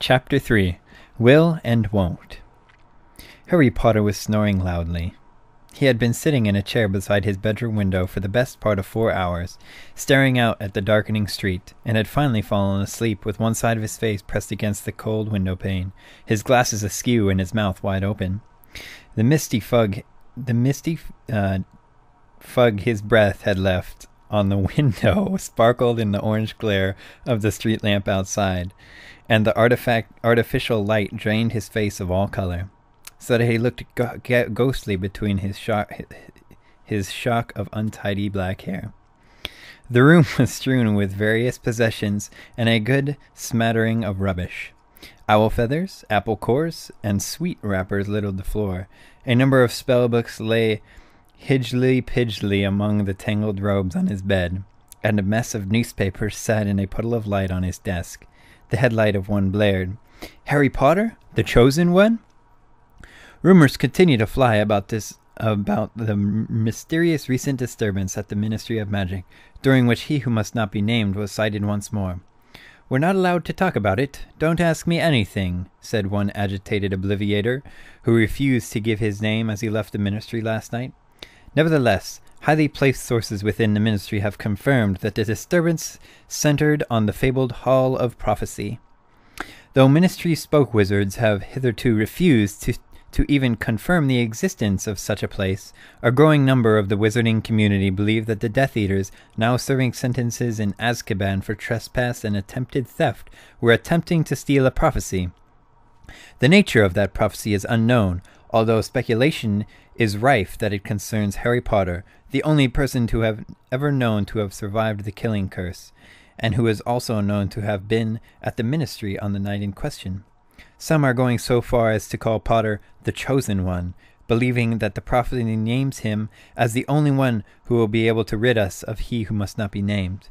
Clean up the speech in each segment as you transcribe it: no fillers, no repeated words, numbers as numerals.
Chapter 3 Will and Won't. Harry Potter was snoring loudly. He had been sitting in a chair beside his bedroom window for the best part of 4 hours, staring out at the darkening street, and had finally fallen asleep with one side of his face pressed against the cold window pane, his glasses askew and his mouth wide open. The misty fug his breath had left on the window sparkled in the orange glare of the street lamp outside, and the artificial light drained his face of all color, so that he looked ghostly between his shock of untidy black hair. The room was strewn with various possessions and a good smattering of rubbish. Owl feathers, apple cores, and sweet wrappers littered the floor. A number of spell books lay higgledy-piggledy among the tangled robes on his bed, and a mess of newspapers sat in a puddle of light on his desk. The headlight of one blared. "Harry Potter? The Chosen One?" Rumors continued to fly about the mysterious recent disturbance at the Ministry of Magic, during which he who must not be named was sighted once more. "We're not allowed to talk about it. Don't ask me anything," said one agitated obliviator, who refused to give his name as he left the ministry last night. Nevertheless, highly placed sources within the ministry have confirmed that the disturbance centered on the fabled Hall of Prophecy. Though ministry spoke wizards have hitherto refused to even confirm the existence of such a place, a growing number of the wizarding community believe that the Death Eaters, now serving sentences in Azkaban for trespass and attempted theft, were attempting to steal a prophecy. The nature of that prophecy is unknown, although speculation is rife that it concerns Harry Potter, the only person to have ever known to have survived the killing curse, and who is also known to have been at the ministry on the night in question. Some are going so far as to call Potter the Chosen One, believing that the prophecy names him as the only one who will be able to rid us of he who must not be named.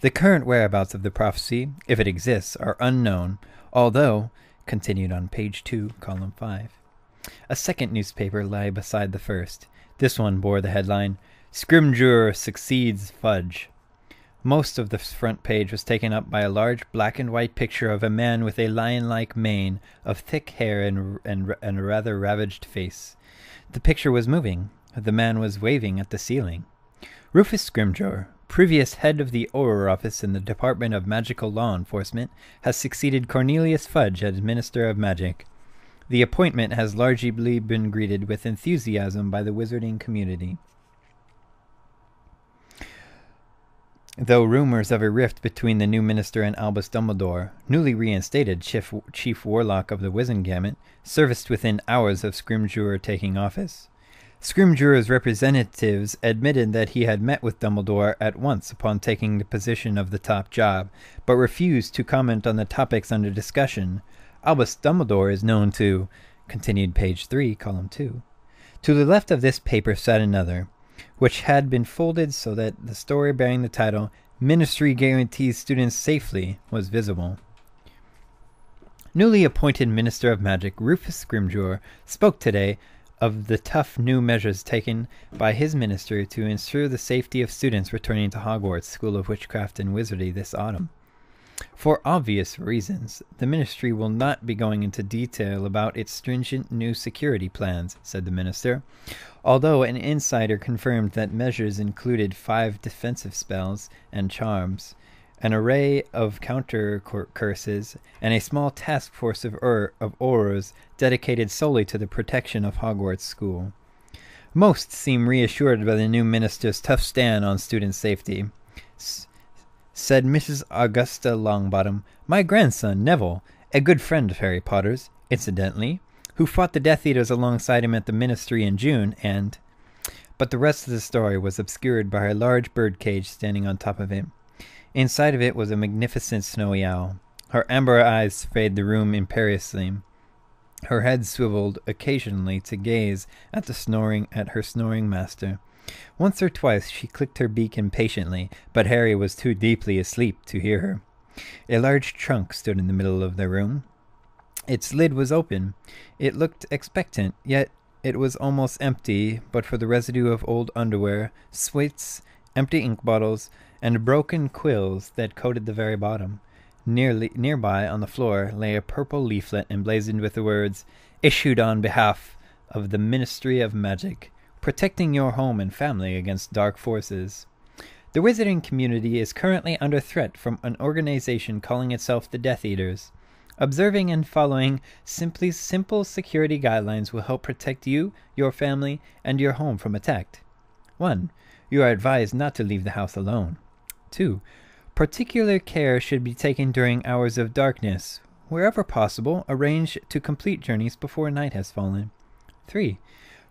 The current whereabouts of the prophecy, if it exists, are unknown, although, continued on page 2, column 5. A second newspaper lay beside the first. This one bore the headline, "Scrimgeour Succeeds Fudge." Most of the front page was taken up by a large black and white picture of a man with a lion-like mane of thick hair and a rather ravaged face. The picture was moving. The man was waving at the ceiling. Rufus Scrimgeour, previous head of the Auror Office in the Department of Magical Law Enforcement, has succeeded Cornelius Fudge as Minister of Magic. The appointment has largely been greeted with enthusiasm by the wizarding community. Though rumors of a rift between the new minister and Albus Dumbledore, newly reinstated chief warlock of the Wizengamot, surfaced within hours of Scrimgeour taking office. Scrimgeour's representatives admitted that he had met with Dumbledore at once upon taking the position of the top job, but refused to comment on the topics under discussion. Albus Dumbledore is known to, continued page 3, column 2. To the left of this paper sat another, which had been folded so that the story bearing the title, "Ministry Guarantees Students Safely," was visible. Newly appointed Minister of Magic, Rufus Scrimgeour, spoke today of the tough new measures taken by his ministry to ensure the safety of students returning to Hogwarts School of Witchcraft and Wizardry this autumn. For obvious reasons, the ministry will not be going into detail about its stringent new security plans, said the minister, although an insider confirmed that measures included 5 defensive spells and charms, an array of counter curses, and a small task force of Aurors dedicated solely to the protection of Hogwarts School. Most seem reassured by the new minister's tough stand on student safety. Said Mrs. Augusta Longbottom, "My grandson, Neville, a good friend of Harry Potter's, incidentally, who fought the Death Eaters alongside him at the ministry in June, and—" But the rest of the story was obscured by a large birdcage standing on top of it. Inside of it was a magnificent snowy owl. Her amber eyes surveyed the room imperiously. Her head swiveled occasionally to gaze at her snoring master. Once or twice she clicked her beak impatiently, but Harry was too deeply asleep to hear her. A large trunk stood in the middle of the room. Its lid was open. It looked expectant, yet it was almost empty, but for the residue of old underwear, sweets, empty ink bottles, and broken quills that coated the very bottom. Nearby on the floor lay a purple leaflet emblazoned with the words, "Issued on behalf of the Ministry of Magic, protecting your home and family against dark forces. The wizarding community is currently under threat from an organization calling itself the Death Eaters. Observing and following simple security guidelines will help protect you, your family, and your home from attack. 1. You are advised not to leave the house alone. 2. Particular care should be taken during hours of darkness. Wherever possible, arrange to complete journeys before night has fallen. 3.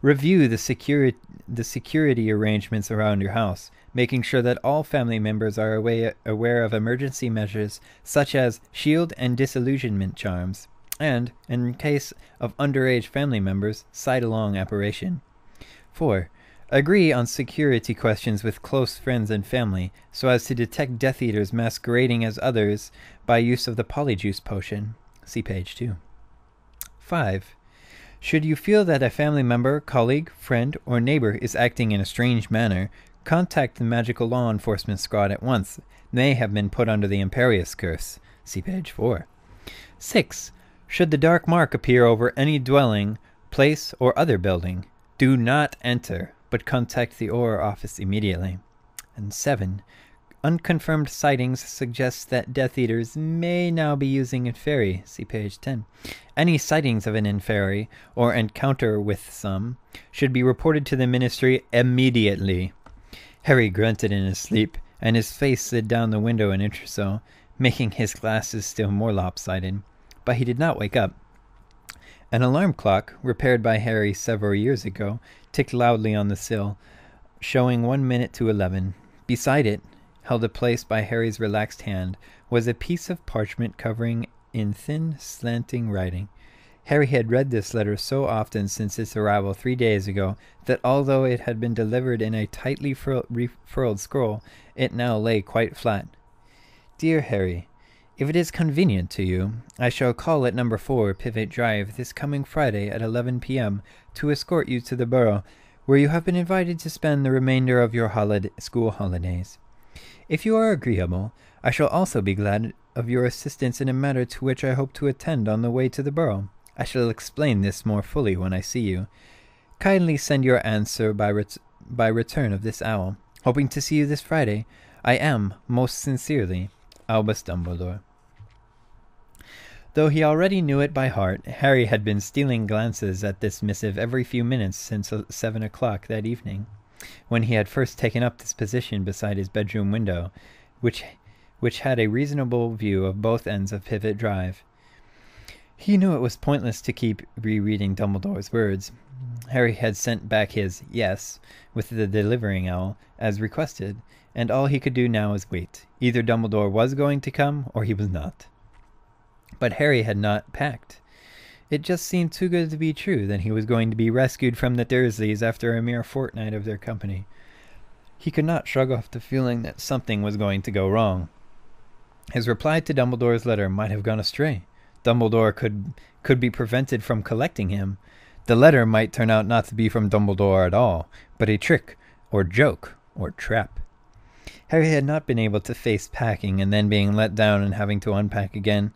Review the security arrangements around your house, making sure that all family members are aware of emergency measures such as shield and disillusionment charms, and, in case of underage family members, side-along apparition. 4. Agree on security questions with close friends and family so as to detect Death Eaters masquerading as others by use of the Polyjuice potion. See page 2. 5. Should you feel that a family member, colleague, friend, or neighbor is acting in a strange manner, contact the magical law enforcement squad at once. They have been put under the Imperious Curse. See page 4. 6. Should the dark mark appear over any dwelling, place, or other building, do not enter, but contact the Auror office immediately. And 7. Unconfirmed sightings suggest that Death Eaters may now be using Inferi. See page 10. Any sightings of an Inferi, or encounter with some, should be reported to the Ministry immediately. Harry grunted in his sleep, and his face slid down the window an inch or so, making his glasses still more lopsided. But he did not wake up. An alarm clock, repaired by Harry several years ago, ticked loudly on the sill, showing 1 minute to 11. Beside it, held a place by Harry's relaxed hand, was a piece of parchment covering in thin, slanting writing. Harry had read this letter so often since its arrival 3 days ago that although it had been delivered in a tightly furled scroll, it now lay quite flat. Dear Harry, if it is convenient to you, I shall call at number 4 Pivot Drive this coming Friday at 11 p.m. to escort you to the borough, where you have been invited to spend the remainder of your school holidays. If you are agreeable, I shall also be glad of your assistance in a matter to which I hope to attend on the way to the borough. I shall explain this more fully when I see you. Kindly send your answer by return of this owl. Hoping to see you this Friday, I am, most sincerely, Albus Dumbledore. Though he already knew it by heart, Harry had been stealing glances at this missive every few minutes since 7 o'clock that evening, when he had first taken up this position beside his bedroom window, which had a reasonable view of both ends of Pivot Drive. He knew it was pointless to keep rereading Dumbledore's words. Harry had sent back his "yes" with the delivering owl, as requested, and all he could do now was wait. Either Dumbledore was going to come, or he was not. But Harry had not packed. It just seemed too good to be true that he was going to be rescued from the Dursleys after a mere fortnight of their company. He could not shrug off the feeling that something was going to go wrong. His reply to Dumbledore's letter might have gone astray. Dumbledore could be prevented from collecting him. The letter might turn out not to be from Dumbledore at all, but a trick, or joke, or trap. Harry had not been able to face packing and then being let down and having to unpack again.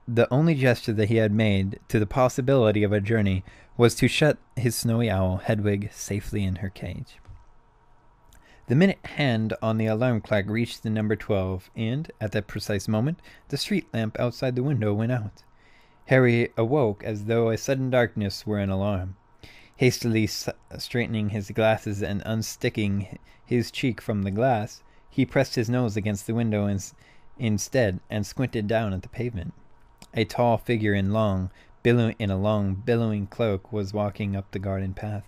The only gesture that he had made to the possibility of a journey was to shut his snowy owl, Hedwig, safely in her cage. The minute hand on the alarm clock reached the number 12, and, at that precise moment, the street lamp outside the window went out. Harry awoke as though a sudden darkness were an alarm. Hastily straightening his glasses and unsticking his cheek from the glass, he pressed his nose against the window instead and squinted down at the pavement. A tall figure in a long, billowing cloak was walking up the garden path.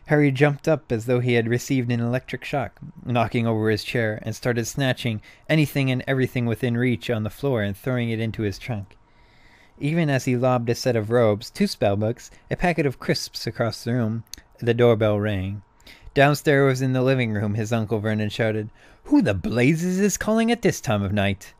Harry jumped up as though he had received an electric shock, knocking over his chair, and started snatching anything and everything within reach on the floor and throwing it into his trunk. Even as he lobbed a set of robes, 2 spellbooks, a packet of crisps across the room, the doorbell rang. Downstairs in the living room, his Uncle Vernon shouted, "Who the blazes is calling at this time of night?"